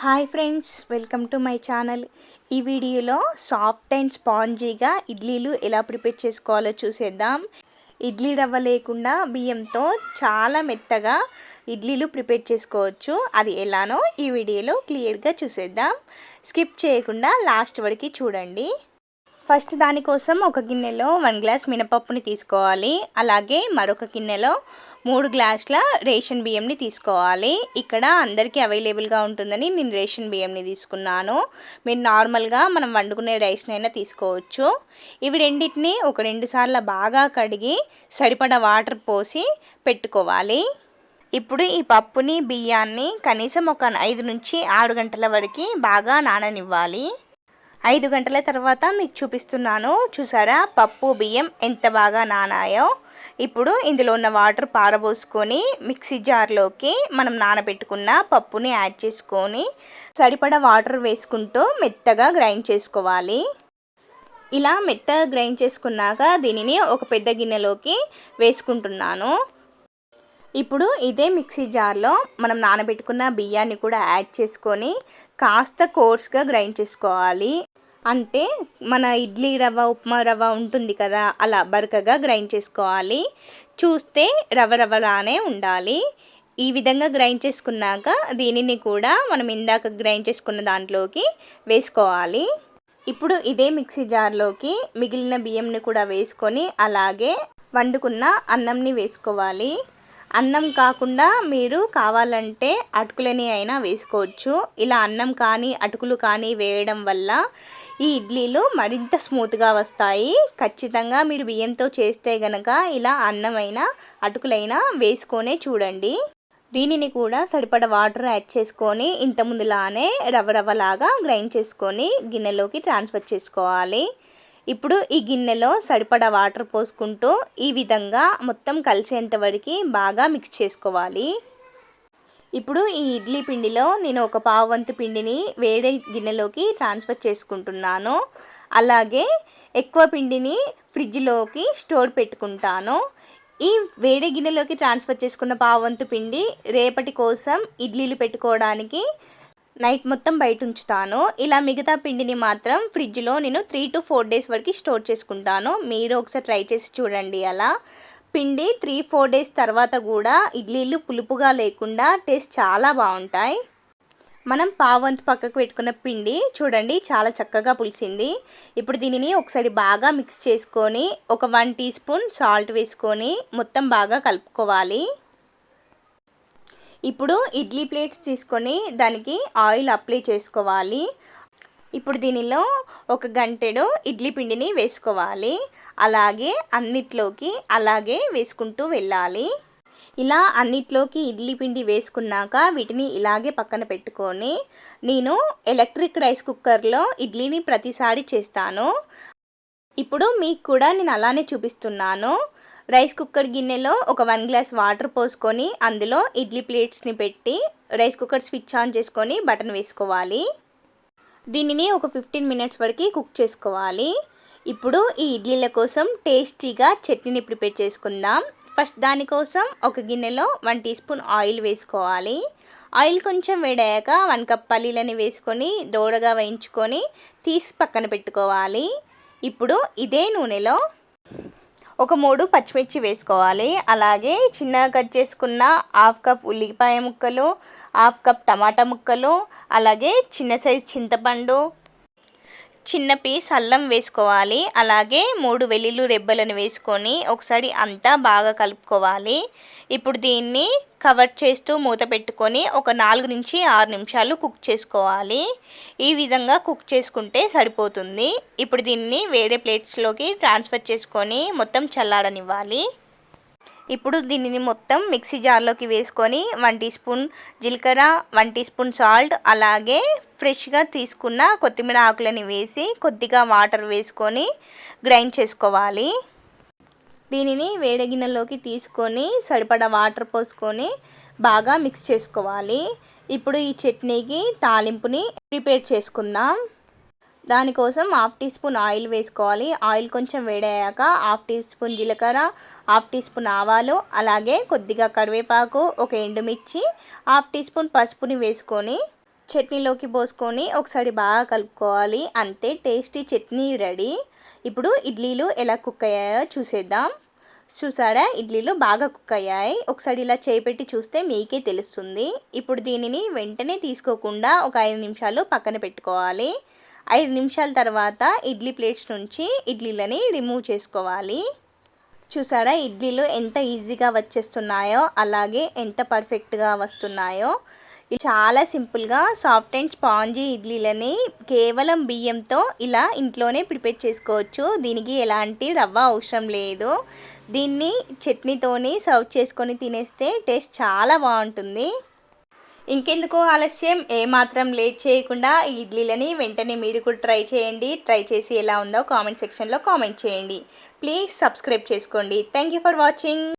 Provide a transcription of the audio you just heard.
Hi friends, welcome to my channel. ఈ వీడియోలో soft and స్పాంజీగా ఇడ్లీలు ఎలా ప్రిపేర్ చేసుకోవాలో చూసేద్దాం. ఇడ్లీ రవ్వ లేకుండా బియ్యంతో చాలా మెత్తగా ఇడ్లీలు ప్రిపేర్ చేసుకోవచ్చు. అది ఎలానో ఈ వీడియోలో క్లియర్గా చూసేద్దాం. స్కిప్ చేయకుండా లాస్ట్ వరకు చూడండి. ఫస్ట్ దానికోసం ఒక గిన్నెలో 1 గ్లాస్ మినపప్పుని తీసుకోవాలి. అలాగే మరొక గిన్నెలో 3 గ్లాసుల రేషన్ బియ్యంని తీసుకోవాలి. ఇక్కడ అందరికీ అవైలబుల్గా ఉంటుందని నేను రేషన్ బియ్యంని తీసుకున్నాను. మీరు నార్మల్గా మనం వండుకునే రైస్నైనా తీసుకోవచ్చు. ఇవి రెండింటిని ఒక 2 సార్లు బాగా కడిగి సరిపడా వాటర్ పోసి పెట్టుకోవాలి. ఇప్పుడు ఈ పప్పుని బియ్యాన్ని కనీసం ఒక 5 నుంచి 6 గంటల వరకు బాగా నాననివ్వాలి. 5 గంటల తర్వాత మీకు చూపిస్తున్నాను. చూసారా పప్పు బియ్యం ఎంత బాగా నానాయో. ఇప్పుడు ఇందులో ఉన్న వాటర్ పారబోసుకొని మిక్సీ జార్లోకి మనం నానబెట్టుకున్న పప్పుని యాడ్ చేసుకొని సరిపడా వాటర్ వేసుకుంటూ మెత్తగా గ్రైండ్ చేసుకోవాలి. ఇలా మెత్తగా గ్రైండ్ చేసుకున్నాక దీనిని ఒక పెద్ద గిన్నెలోకి వేసుకుంటున్నాను. ఇప్పుడు ఇదే మిక్సీ జార్లో మనం నానబెట్టుకున్న బియ్యాన్ని కూడా యాడ్ చేసుకొని కాస్త కోర్స్గా గ్రైండ్ చేసుకోవాలి. అంటే మన ఇడ్లీ రవ్వ, ఉప్మా రవ్వ ఉంటుంది కదా, అలా బరకగా గ్రైండ్ చేసుకోవాలి. చూస్తే రవ్వ రవ్వలానే ఉండాలి. ఈ విధంగా గ్రైండ్ చేసుకున్నాక దీనిని కూడా మనం ఇందాక గ్రైండ్ చేసుకున్న దాంట్లోకి వేసుకోవాలి. ఇప్పుడు ఇదే మిక్సీ జార్లోకి మిగిలిన బియ్యంని కూడా వేసుకొని అలాగే వండుకున్న అన్నంని వేసుకోవాలి. అన్నం కాకుండా మీరు కావాలంటే అటుకులని అయినా వేసుకోవచ్చు. ఇలా అన్నం కానీ అటుకులు కానీ వేయడం వల్ల ఈ ఇడ్లీలు మరింత స్మూత్గా వస్తాయి. ఖచ్చితంగా మీరు బియ్యంతో చేస్తే గనక ఇలా అన్నమైనా అటుకులైనా వేసుకొనే చూడండి. దీనిని కూడా సరిపడ వాటర్ యాడ్ చేసుకొని ఇంతకుముందులానే రవ్వ రవ్వలాగా గ్రైండ్ చేసుకొని గిన్నెలోకి ట్రాన్స్ఫర్ చేసుకోవాలి. ఇప్పుడు ఈ గిన్నెలో సరిపడా వాటర్ పోసుకుంటూ ఈ విధంగా మొత్తం కలిసేంత వరకు బాగా మిక్స్ చేసుకోవాలి. ఇప్పుడు ఈ ఇడ్లీ పిండిలో నేను ఒక పావు వంతు పిండిని వేరే గిన్నెలోకి ట్రాన్స్ఫర్ చేసుకుంటున్నాను. అలాగే ఎక్కువ పిండిని ఫ్రిడ్జ్లోకి స్టోర్ పెట్టుకుంటాను. ఈ వేరే గిన్నెలోకి ట్రాన్స్ఫర్ చేసుకున్న పావు వంతు పిండి రేపటి కోసం ఇడ్లీలు పెట్టుకోవడానికి నైట్ మొత్తం బయట ఉంచుతాను. ఇలా మిగతా పిండిని మాత్రం ఫ్రిడ్జ్లో నేను 3 to 4 డేస్ వరకు స్టోర్ చేసుకుంటాను. మీరు ఒకసారి ట్రై చేసి చూడండి. అలా పిండి 3-4 డేస్ తర్వాత కూడా ఇడ్లీలు పులుపుగా లేకుండా టేస్ట్ చాలా బాగుంటాయి. మనం పావంతు పక్కకు పెట్టుకున్న పిండి చూడండి చాలా చక్కగా పులిసింది. ఇప్పుడు దీనిని ఒకసారి బాగా మిక్స్ చేసుకొని ఒక 1 టీ స్పూన్ సాల్ట్ వేసుకొని మొత్తం బాగా కలుపుకోవాలి. ఇప్పుడు ఇడ్లీ ప్లేట్స్ తీసుకొని దానికి ఆయిల్ అప్లై చేసుకోవాలి. ఇప్పుడు దీనిలో ఒక గంటెడు ఇడ్లీ పిండిని వేసుకోవాలి. అలాగే అన్నిట్లోకి అలాగే వేసుకుంటూ వెళ్ళాలి. ఇలా అన్నిట్లోకి ఇడ్లీ పిండి వేసుకున్నాక వీటిని ఇలాగే పక్కన పెట్టుకొని నేను ఎలక్ట్రిక్ రైస్ కుక్కర్లో ఇడ్లీని ప్రతిసారి చేస్తాను. ఇప్పుడు మీకు కూడా నేను అలానే చూపిస్తున్నాను. రైస్ కుక్కర్ గిన్నెలో ఒక 1 గ్లాస్ వాటర్ పోసుకొని అందులో ఇడ్లీ ప్లేట్స్ని పెట్టి రైస్ కుక్కర్ స్విచ్ ఆన్ చేసుకొని బటన్ వేసుకోవాలి. దీనిని ఒక 15 మినిట్స్ వరకు కుక్ చేసుకోవాలి. ఇప్పుడు ఈ ఇడ్లీల కోసం టేస్టీగా చట్నీని ప్రిపేర్ చేసుకుందాం. ఫస్ట్ దానికోసం ఒక గిన్నెలో 1 టీ స్పూన్ ఆయిల్ వేసుకోవాలి. ఆయిల్ కొంచెం వేడయ్యాక 1 కప్ పల్లీలని వేసుకొని దోరగా వేయించుకొని తీసి పక్కన పెట్టుకోవాలి. ఇప్పుడు ఇదే నూనెలో ఒక 3 పచ్చిమిర్చి వేసుకోవాలి. అలాగే చిన్నగా కట్ చేసుకున్న 1/2 కప్ ఉల్లిపాయ ముక్కలు, 1/2 కప్ టమాటా ముక్కలు, అలాగే చిన్న సైజు చింతపండు, చిన్న పీస్ అల్లం వేసుకోవాలి. అలాగే 3 వెల్లుల్లి రెబ్బలను వేసుకొని ఒకసారి అంతా బాగా కలుపుకోవాలి. ఇప్పుడు దీన్ని కవర్ చేస్తూ మూత పెట్టుకొని ఒక 4 నుంచి 6 నిమిషాలు కుక్ చేసుకోవాలి. ఈ విధంగా కుక్ చేసుకుంటే సరిపోతుంది. ఇప్పుడు దీన్ని వేరే ప్లేట్స్లోకి ట్రాన్స్ఫర్ చేసుకొని మొత్తం చల్లారనివ్వాలి. ఇప్పుడు దీనిని మొత్తం మిక్సీ జార్లోకి వేసుకొని 1 టీ స్పూన్ జీలకర్ర, 1 టీ స్పూన్ సాల్ట్, అలాగే ఫ్రెష్గా తీసుకున్న కొత్తిమీర ఆకులని వేసి కొద్దిగా వాటర్ వేసుకొని గ్రైండ్ చేసుకోవాలి. దీనిని వేడి గిన్నెలోకి తీసుకొని సరిపడా వాటర్ పోసుకొని బాగా మిక్స్ చేసుకోవాలి. ఇప్పుడు ఈ చట్నీకి తాలింపుని ప్రిపేర్ చేసుకుందాం. దానికోసం 1/2 టీ స్పూన్ ఆయిల్ వేసుకోవాలి. ఆయిల్ కొంచెం వేడయ్యాక 1/2 టీ స్పూన్ జీలకర్ర, 1/2 టీ స్పూన్ ఆవాలు, అలాగే కొద్దిగా కరివేపాకు, ఒక ఎండుమిర్చి, 1/2 టీ స్పూన్ పసుపుని వేసుకొని చట్నీలోకి పోసుకొని ఒకసారి బాగా కలుపుకోవాలి. అంతే, టేస్టీ చట్నీ రెడీ. ఇప్పుడు ఇడ్లీలు ఎలా కుక్ అయ్యాయో చూసేద్దాం. చూసారా, ఇడ్లీలు బాగా కుక్ అయ్యాయి. ఒకసారి ఇలా చేయి పెట్టి చూస్తే మీకే తెలుస్తుంది. ఇప్పుడు దీనిని వెంటనే తీసుకోకుండా ఒక 5 నిమిషాలు పక్కన పెట్టుకోవాలి. 5 నిమిషాల తర్వాత ఇడ్లీ ప్లేట్స్ నుంచి ఇడ్లీలని రిమూవ్ చేసుకోవాలి. చూసారా, ఇడ్లీలు ఎంత ఈజీగా వచ్చేస్తున్నాయో, అలాగే ఎంత పర్ఫెక్ట్గా వస్తున్నాయో. చాలా సింపుల్గా సాఫ్ట్ అండ్ స్పాంజీ ఇడ్లీలని కేవలం బియ్యంతో ఇలా ఇంట్లోనే ప్రిపేర్ చేసుకోవచ్చు. దీనికి ఎలాంటి రవ్వ అవసరం లేదు. దీన్ని చట్నీతోని సర్వ్ చేసుకొని తినేస్తే టేస్ట్ చాలా బాగుంటుంది. ఇంకెందుకు ఆలస్యం, ఏమాత్రం లేట్ చేయకుండా ఈ ఇడ్లీలని వెంటనే మీరు కూడా ట్రై చేయండి. ట్రై చేసి ఎలా ఉందో కామెంట్ సెక్షన్లో కామెంట్ చేయండి. ప్లీజ్ సబ్స్క్రైబ్ చేసుకోండి. Thank you for watching.